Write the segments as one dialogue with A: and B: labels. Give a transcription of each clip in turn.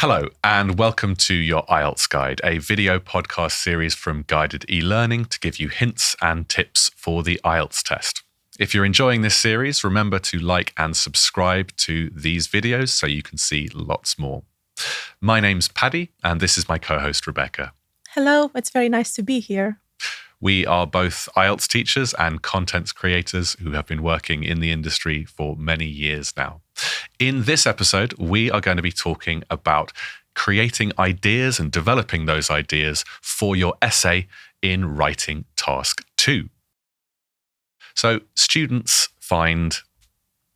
A: Hello, and welcome to your IELTS Guide, a video podcast series from Guided eLearning to give you hints and tips for the IELTS test. If you're enjoying this series, remember to like and subscribe to these videos so you can see lots more. My name's Paddy, and this is my co-host Rebecca.
B: Hello, it's very nice to be here.
A: We are both IELTS teachers and content creators who have been working in the industry for many years now. In this episode, we are going to be talking about creating ideas and developing those ideas for your essay in Writing Task 2. So students find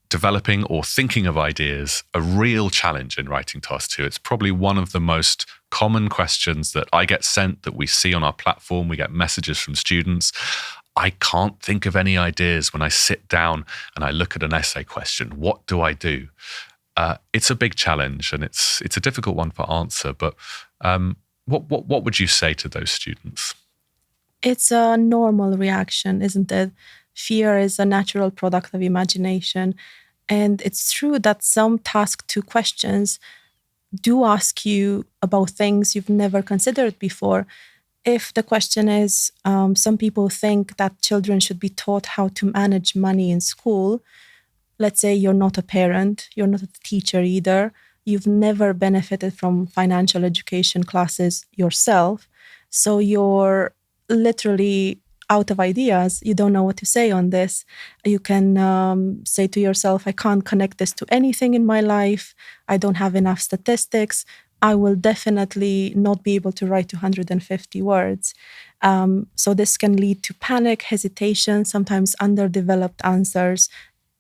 A: developing or thinking of ideas a real challenge in Writing Task 2. It's probably one of the most common questions that I get sent, that we see on our platform. We get messages from students. I can't think of any ideas when I sit down and I look at an essay question. What do I do? It's a big challenge and it's a difficult one for answer. But what would you say to those students?
B: It's a normal reaction, isn't it? Fear is a natural product of imagination. And it's true that some Task 2 questions do ask you about things you've never considered before. If the question is, some people think that children should be taught how to manage money in school. Let's say you're not a parent, you're not a teacher either. You've never benefited from financial education classes yourself. So you're literally out of ideas. You don't know what to say on this. You can say to yourself, I can't connect this to anything in my life. I don't have enough statistics. I will definitely not be able to write 250 words. So this can lead to panic, hesitation, sometimes underdeveloped answers,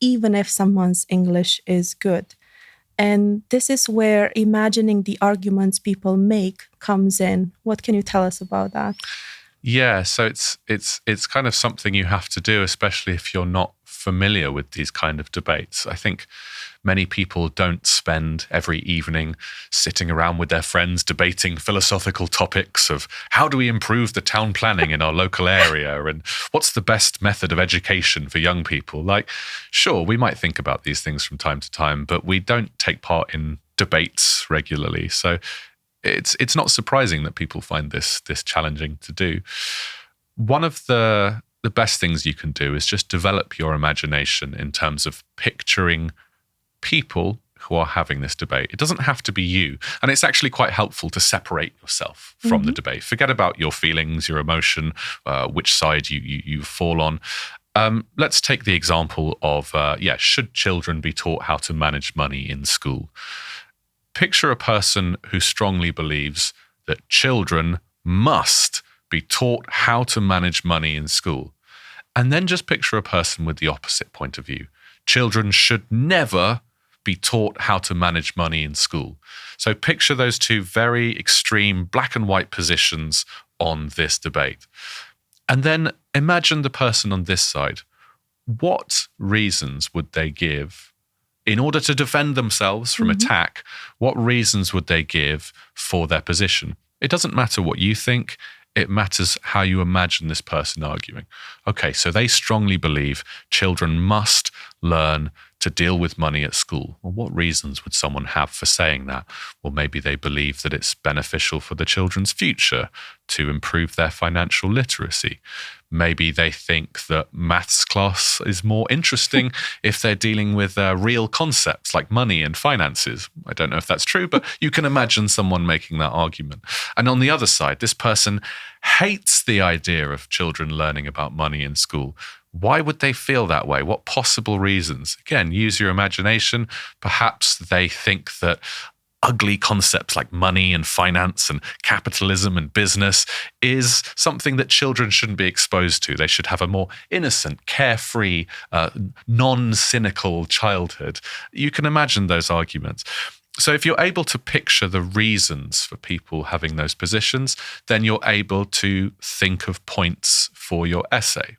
B: even if someone's English is good. And this is where imagining the arguments people make comes in. What can you tell us about that?
A: Yeah, so it's kind of something you have to do, especially if you're not familiar with these kind of debates. I think many people don't spend every evening sitting around with their friends debating philosophical topics of how do we improve the town planning in our local area and what's the best method of education for young people. Like, sure, we might think about these things from time to time, but we don't take part in debates regularly. So it's not surprising that people find this challenging to do. One of the best things you can do is just develop your imagination in terms of picturing people who are having this debate. It doesn't have to be you. And it's actually quite helpful to separate yourself from the debate. Forget about your feelings, your emotion, which side you fall on. Let's take the example of, should children be taught how to manage money in school? Picture a person who strongly believes that children must be taught how to manage money in school. And then just picture a person with the opposite point of view. Children should never be taught how to manage money in school. So picture those two very extreme black and white positions on this debate. And then imagine the person on this side. What reasons would they give in order to defend themselves from attack? What reasons would they give for their position? It doesn't matter what you think. It matters how you imagine this person arguing. Okay, so they strongly believe children must learn to deal with money at school. Well, what reasons would someone have for saying that? Well, maybe they believe that it's beneficial for the children's future to improve their financial literacy. Maybe they think that maths class is more interesting if they're dealing with real concepts like money and finances. I don't know if that's true, but you can imagine someone making that argument. And on the other side, this person hates the idea of children learning about money in school. Why would they feel that way? What possible reasons? Again, use your imagination. Perhaps they think that ugly concepts like money and finance and capitalism and business is something that children shouldn't be exposed to. They should have a more innocent, carefree, non-cynical childhood. You can imagine those arguments. So if you're able to picture the reasons for people having those positions, then you're able to think of points for your essay.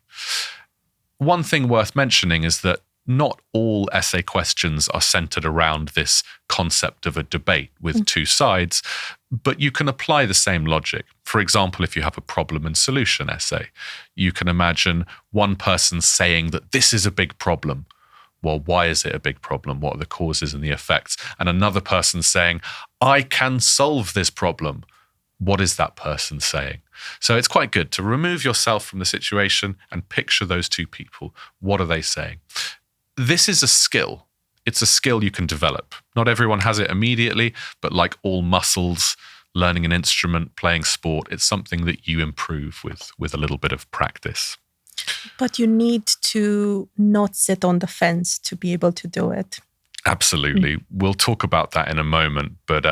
A: One thing worth mentioning is that not all essay questions are centered around this concept of a debate with two sides, but you can apply the same logic. For example, if you have a problem and solution essay, you can imagine one person saying that this is a big problem. well, why is it a big problem? What are the causes and the effects? And another person saying, I can solve this problem. What is that person saying? So it's quite good to remove yourself from the situation and picture those two people. What are they saying? This is a skill. It's a skill you can develop. Not everyone has it immediately, but like all muscles, learning an instrument, playing sport, it's something that you improve with a little bit of practice.
B: But you need to not sit on the fence to be able to do it.
A: Absolutely. We'll talk about that in a moment. But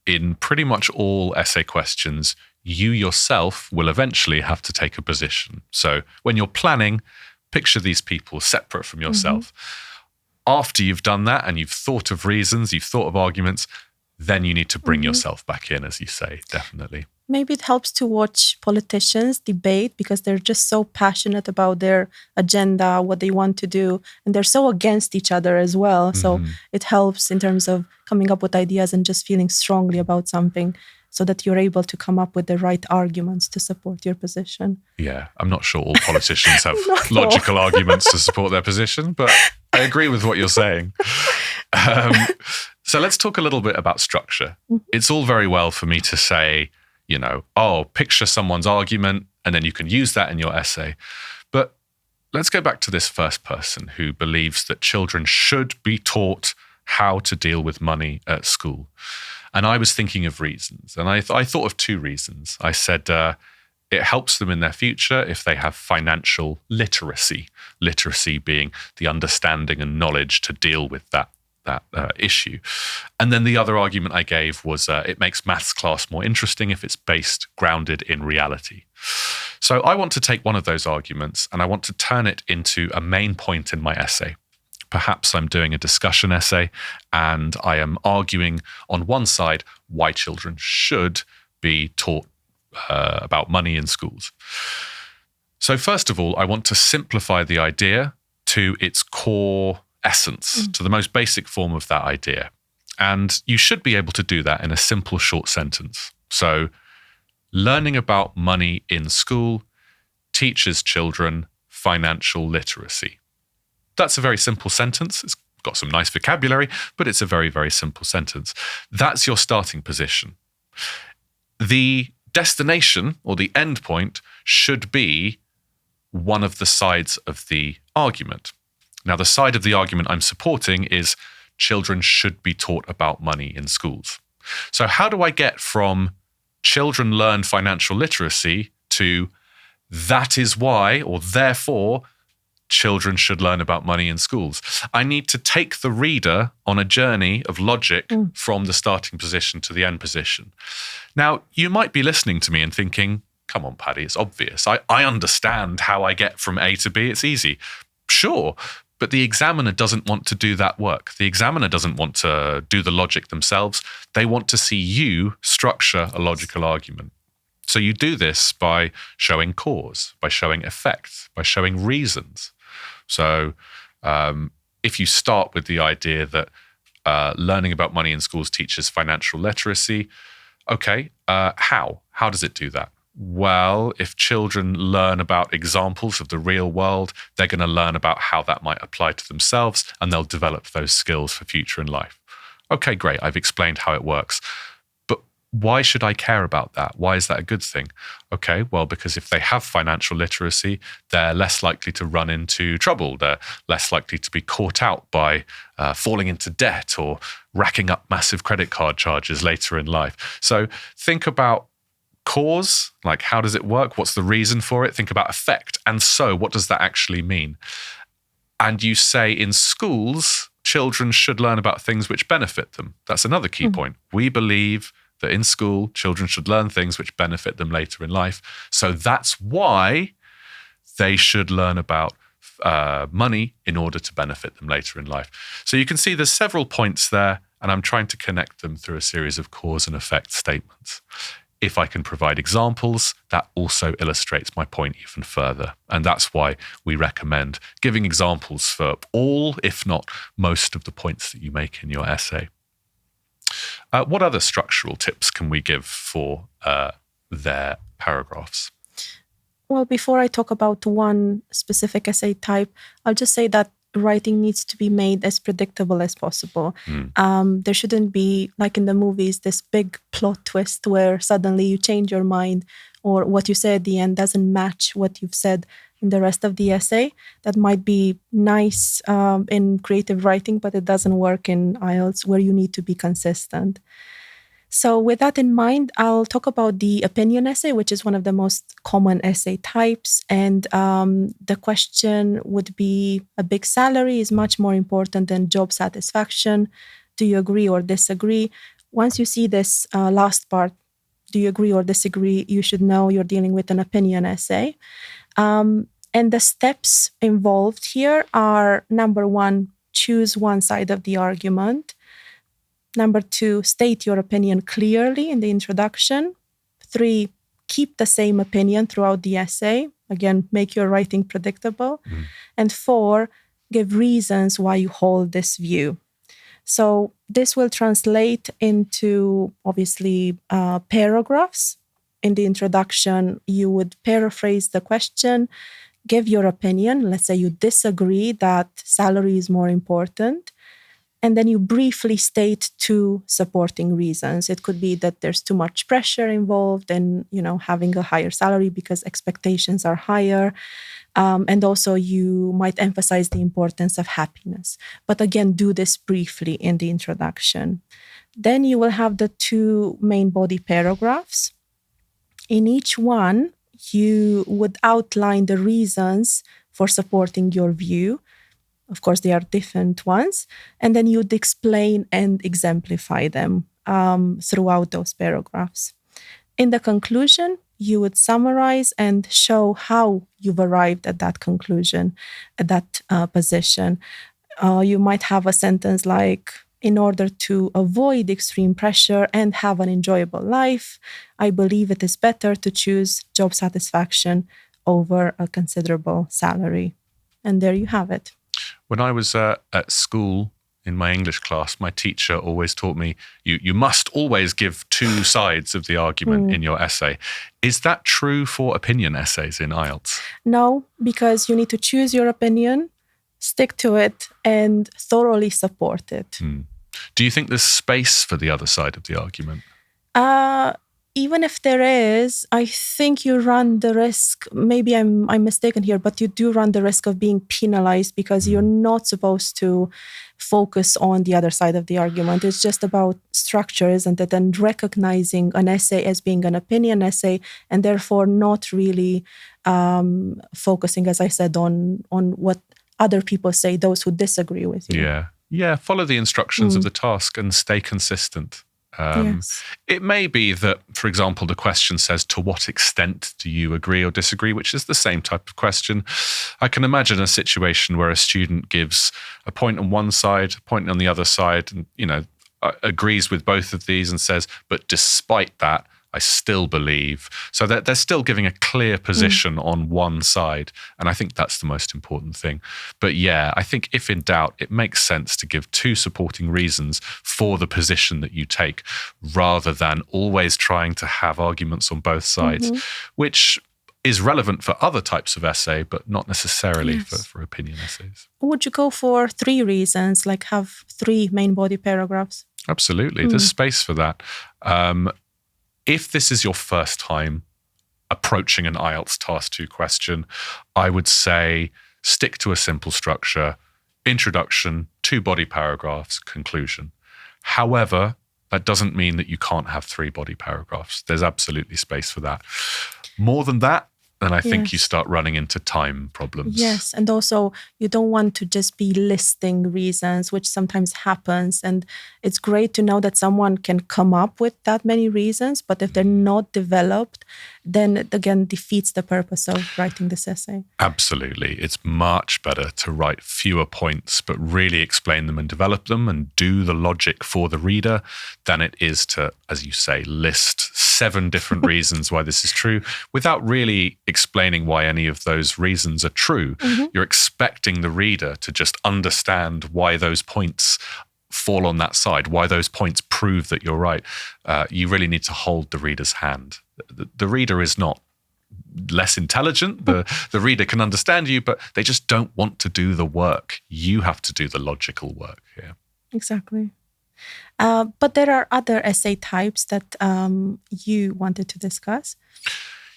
A: in pretty much all essay questions, you yourself will eventually have to take a position. So when you're planning, picture these people separate from yourself. After you've done that and you've thought of reasons, you've thought of arguments, then you need to bring yourself back in, as you say, definitely.
B: Maybe it helps to watch politicians debate because they're just so passionate about their agenda, what they want to do, and they're so against each other as well. So it helps in terms of coming up with ideas and just feeling strongly about something so that you're able to come up with the right arguments to support your position.
A: Yeah, I'm not sure all politicians have logical arguments to support their position, but I agree with what you're saying. So let's talk a little bit about structure. It's all very well for me to say, you know, oh, picture someone's argument, and then you can use that in your essay. But let's go back to this first person who believes that children should be taught how to deal with money at school. And I was thinking of reasons, and I thought of two reasons. I said it helps them in their future if they have financial literacy, literacy being the understanding and knowledge to deal with that issue. And then the other argument I gave was it makes maths class more interesting if it's grounded in reality. So I want to take one of those arguments and I want to turn it into a main point in my essay. Perhaps I'm doing a discussion essay and I am arguing on one side why children should be taught about money in schools. So first of all, I want to simplify the idea to its core essence, to the most basic form of that idea. And you should be able to do that in a simple, short sentence. So learning about money in school teaches children financial literacy. That's a very simple sentence. It's got some nice vocabulary, but it's a very, very simple sentence. That's your starting position. The destination or the end point should be one of the sides of the argument. Now, the side of the argument I'm supporting is children should be taught about money in schools. So how do I get from children learn financial literacy to that is why, or therefore, children should learn about money in schools? I need to take the reader on a journey of logic from the starting position to the end position. Now, you might be listening to me and thinking, come on, Paddy, it's obvious. I understand how I get from A to B. It's easy. Sure. But the examiner doesn't want to do that work. The examiner doesn't want to do the logic themselves. They want to see you structure a logical argument. So you do this by showing cause, by showing effect, by showing reasons. So if you start with the idea that learning about money in schools teaches financial literacy, okay, how? How does it do that? Well, if children learn about examples of the real world, they're going to learn about how that might apply to themselves, and they'll develop those skills for future in life. Okay, great. I've explained how it works. But why should I care about that? Why is that a good thing? Okay, well, because if they have financial literacy, they're less likely to run into trouble. They're less likely to be caught out by falling into debt or racking up massive credit card charges later in life. So think about cause, like how does it work? What's the reason for it? Think about effect. And so what does that actually mean? And you say in schools, children should learn about things which benefit them. That's another key point. We believe that in school, children should learn things which benefit them later in life. So that's why they should learn about money in order to benefit them later in life. So you can see there's several points there, and I'm trying to connect them through a series of cause and effect statements. If I can provide examples, that also illustrates my point even further. And that's why we recommend giving examples for all, if not most, of the points that you make in your essay. What other structural tips can we give for their paragraphs?
B: Well, before I talk about one specific essay type, I'll just say that writing needs to be made as predictable as possible. There shouldn't be, like in the movies, this big plot twist where suddenly you change your mind, or what you say at the end doesn't match what you've said in the rest of the essay. That might be nice in creative writing, but it doesn't work in IELTS, where you need to be consistent. So with that in mind, I'll talk about the opinion essay, which is one of the most common essay types. And the question would be, a big salary is much more important than job satisfaction. Do you agree or disagree? Once you see this last part, do you agree or disagree, you should know you're dealing with an opinion essay. And the steps involved here are, number one, choose one side of the argument. Number two, state your opinion clearly in the introduction. 3, keep the same opinion throughout the essay. Again, make your writing predictable. And 4, give reasons why you hold this view. So this will translate into, obviously, paragraphs. In the introduction, you would paraphrase the question, give your opinion. Let's say you disagree that salary is more important. And then you briefly state 2 supporting reasons. It could be that there's too much pressure involved in, having a higher salary because expectations are higher. And also you might emphasize the importance of happiness. But again, do this briefly in the introduction. Then you will have the 2 main body paragraphs. In each one, you would outline the reasons for supporting your view. Of course, they are different ones. And then you'd explain and exemplify them throughout those paragraphs. In the conclusion, you would summarize and show how you've arrived at that conclusion, at that position. You might have a sentence like, in order to avoid extreme pressure and have an enjoyable life, I believe it is better to choose job satisfaction over a considerable salary. And there you have it.
A: When I was at school in my English class, my teacher always taught me, you must always give 2 sides of the argument in your essay. Is that true for opinion essays in IELTS?
B: No, because you need to choose your opinion, stick to it, and thoroughly support it.
A: Do you think there's space for the other side of the argument?
B: Even if there is, I think you run the risk, maybe I'm mistaken here, but you do run the risk of being penalized because you're not supposed to focus on the other side of the argument. It's just about structure, isn't it? And recognizing an essay as being an opinion essay, and therefore not really focusing, as I said, on what other people say, those who disagree with you.
A: Yeah, follow the instructions of the task and stay consistent.
B: Yes.
A: It may be that, for example, the question says, to what extent do you agree or disagree, which is the same type of question. I can imagine a situation where a student gives a point on one side, a point on the other side, and, agrees with both of these and says, but despite that, I still believe. So that they're still giving a clear position on one side. And I think that's the most important thing. But yeah, I think if in doubt, it makes sense to give 2 supporting reasons for the position that you take, rather than always trying to have arguments on both sides, which is relevant for other types of essay, but not necessarily for opinion essays.
B: Would you go for 3 reasons, like have 3 main body paragraphs?
A: Absolutely. There's space for that. If this is your first time approaching an IELTS Task 2 question, I would say stick to a simple structure: introduction, 2 body paragraphs, conclusion. However, that doesn't mean that you can't have 3 body paragraphs. There's absolutely space for that. More than that, then I think you start running into time problems.
B: Yes, and also you don't want to just be listing reasons, which sometimes happens. And it's great to know that someone can come up with that many reasons, but if they're not developed, then it again defeats the purpose of writing this essay.
A: Absolutely. It's much better to write fewer points, but really explain them and develop them and do the logic for the reader, than it is to, as you say, list 7 different reasons why this is true without really explaining why any of those reasons are true. You're expecting the reader to just understand why those points fall on that side, why those points prove that you're right. You really need to hold the reader's hand. The reader is not less intelligent. The reader can understand you, but they just don't want to do the work. You have to do the logical work here.
B: Exactly. But there are other essay types that you wanted to discuss.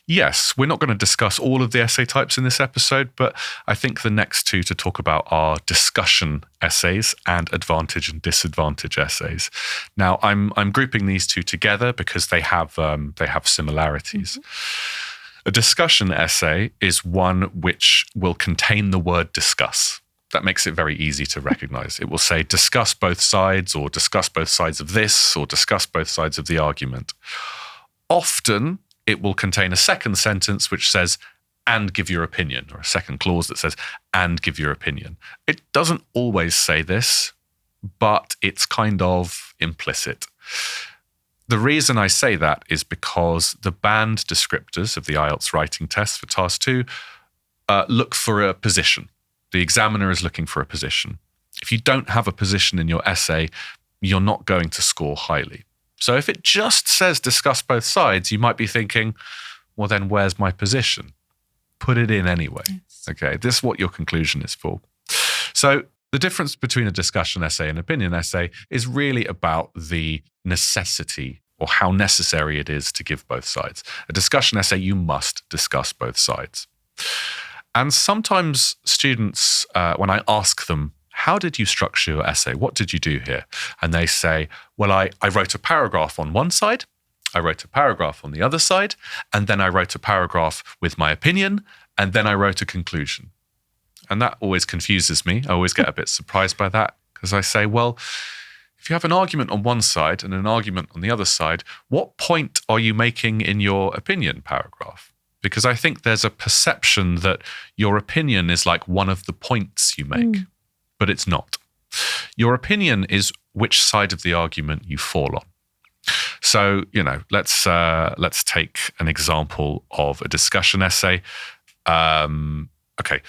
A: Yes, we're not going to discuss all of the essay types in this episode, but I think the next two to talk about are discussion essays and advantage and disadvantage essays. Now, I'm grouping these two together because they have similarities. A discussion essay is one which will contain the word discuss. That makes it very easy to recognize. It will say discuss both sides, or discuss both sides of this, or discuss both sides of the argument. Often, it will contain a second sentence which says, and give your opinion, or a second clause that says, and give your opinion. It doesn't always say this, but it's kind of implicit. The reason I say that is because the banned descriptors of the IELTS writing test for task 2 look for a position. The examiner is looking for a position. If you don't have a position in your essay, you're not going to score highly. So if it just says discuss both sides, you might be thinking, well, then where's my position? Put it in anyway. Yes. Okay, this is what your conclusion is for. So the difference between a discussion essay and opinion essay is really about the necessity or how necessary it is to give both sides. A discussion essay, you must discuss both sides. And sometimes students, when I ask them, how did you structure your essay? What did you do here? And they say, well, I wrote a paragraph on one side, I wrote a paragraph on the other side, and then I wrote a paragraph with my opinion, and then I wrote a conclusion. And that always confuses me. I always get a bit surprised by that, because I say, well, if you have an argument on one side and an argument on the other side, what point are you making in your opinion paragraph? Because I think there's a perception that your opinion is like one of the points you make. But it's not. Your opinion is which side of the argument you fall on. So, let's take an example of a discussion essay. Okay,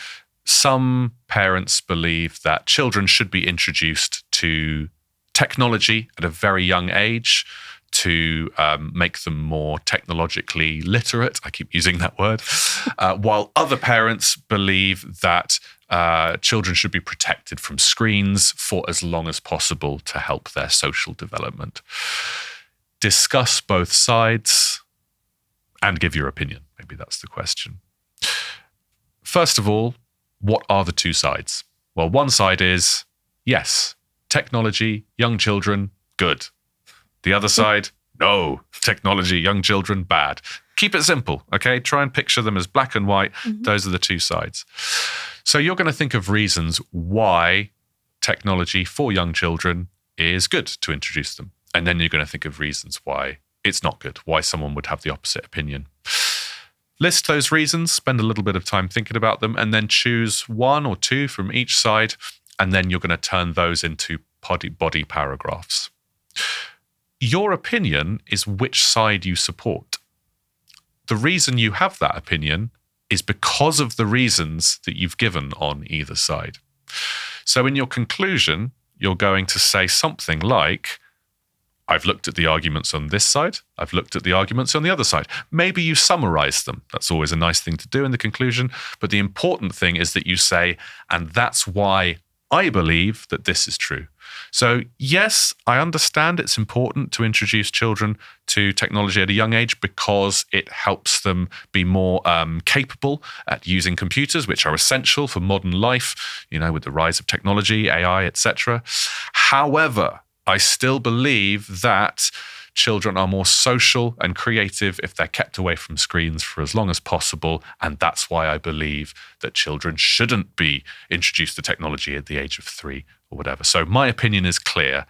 A: some parents believe that children should be introduced to technology at a very young age to make them more technologically literate. I keep using that word. While other parents believe that children should be protected from screens for as long as possible to help their social development. Discuss both sides and give your opinion. Maybe that's the question. First of all, what are the two sides? Well, one side is, yes, technology, young children, good. The other side, no, technology, young children, bad. Keep it simple, okay? Try and picture them as black and white. Those are the two sides. So you're going to think of reasons why technology for young children is good to introduce them. And then you're going to think of reasons why it's not good, why someone would have the opposite opinion. List those reasons, spend a little bit of time thinking about them, and then choose one or two from each side, and then you're going to turn those into body paragraphs. Your opinion is which side you support. The reason you have that opinion is because of the reasons that you've given on either side. So in your conclusion, you're going to say something like, I've looked at the arguments on this side, I've looked at the arguments on the other side. Maybe you summarize them. That's always a nice thing to do in the conclusion. But the important thing is that you say, and that's why I believe that this is true. So yes, I understand it's important to introduce children to technology at a young age because it helps them be more capable at using computers, which are essential for modern life, with the rise of technology, AI, etc. However, I still believe that children are more social and creative if they're kept away from screens for as long as possible. And that's why I believe that children shouldn't be introduced to technology at the age of 3 or whatever. So my opinion is clear.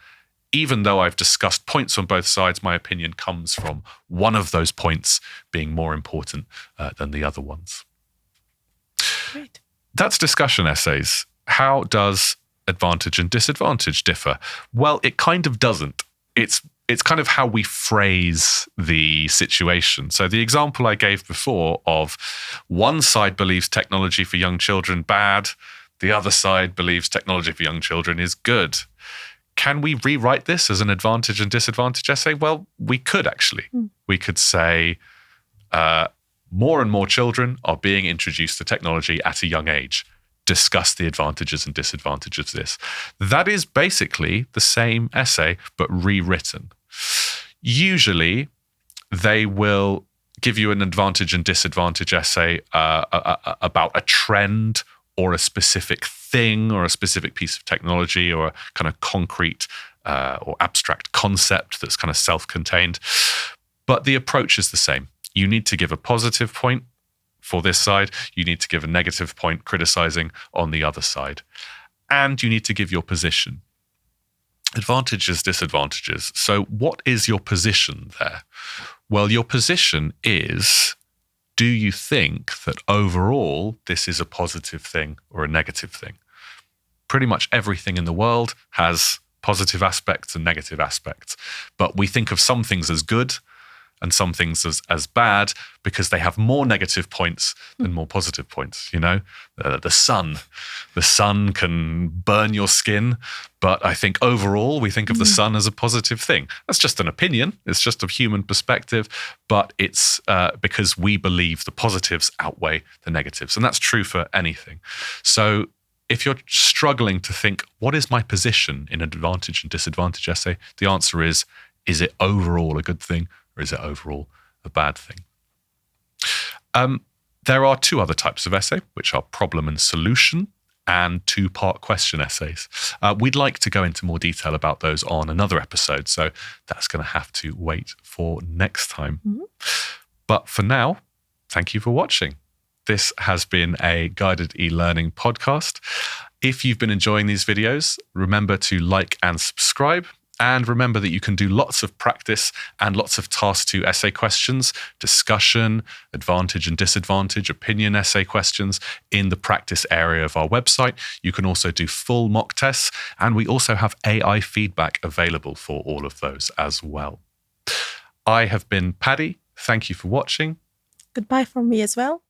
A: Even though I've discussed points on both sides, my opinion comes from one of those points being more important than the other ones.
B: Great.
A: That's discussion essays. How does advantage and disadvantage differ? Well, it kind of doesn't. It's kind of how we phrase the situation. So the example I gave before of one side believes technology for young children bad, the other side believes technology for young children is good. Can we rewrite this as an advantage and disadvantage essay? Well, we could actually. We could say, More and more children are being introduced to technology at a young age. Discuss the advantages and disadvantages of this. That is basically the same essay, but rewritten. Usually, they will give you an advantage and disadvantage essay about a trend or a specific thing or a specific piece of technology or a kind of concrete or abstract concept that's kind of self-contained. But the approach is the same. You need to give a positive point for this side. You need to give a negative point criticizing on the other side. And you need to give your position. Advantages, disadvantages. So what is your position there? Well, your position is, do you think that overall this is a positive thing or a negative thing? Pretty much everything in the world has positive aspects and negative aspects. But we think of some things as good and some things as bad because they have more negative points than more positive points. You know, the sun can burn your skin, but I think overall we think of the sun as a positive thing. That's just an opinion. It's just a human perspective, but it's because we believe the positives outweigh the negatives. And that's true for anything. So if you're struggling to think, what is my position in an advantage and disadvantage essay? The answer is it overall a good thing? Or is it overall a bad thing? There are two other types of essay, which are problem and solution and two-part question essays. We'd like to go into more detail about those on another episode, so that's going to have to wait for next time. Mm-hmm. But for now, thank you for watching. This has been a guided e-learning podcast. If you've been enjoying these videos, remember to like and subscribe. And remember that you can do lots of practice and lots of task 2 essay questions, discussion, advantage and disadvantage, opinion essay questions in the practice area of our website. You can also do full mock tests, and we also have AI feedback available for all of those as well. I have been Paddy. Thank you for watching.
B: Goodbye from me as well.